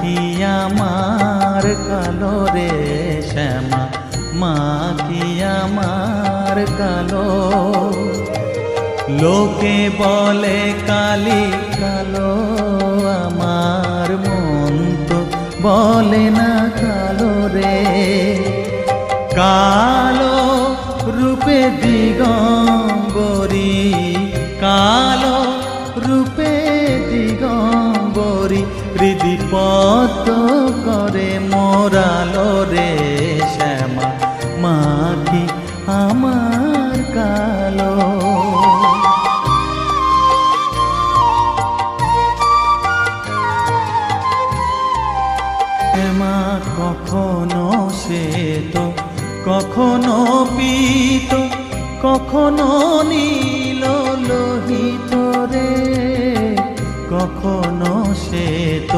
কি আমার কালো রে শ্যামা, মা কি আমার কালো। লোকে বলে কালি কালো, আমার মন তো বলে না কালো রে। কালো রূপে দিগম্বরী, কালো রূপে দিগম্বরী, হৃদিপদ্ম করে মোরালো রে শ্যামা, মা কি আমার কালো। শ্যামা কখনো শ্বেত, কখনো পীত, কখনো নীল লোহিত রে, কখনো শ্বেত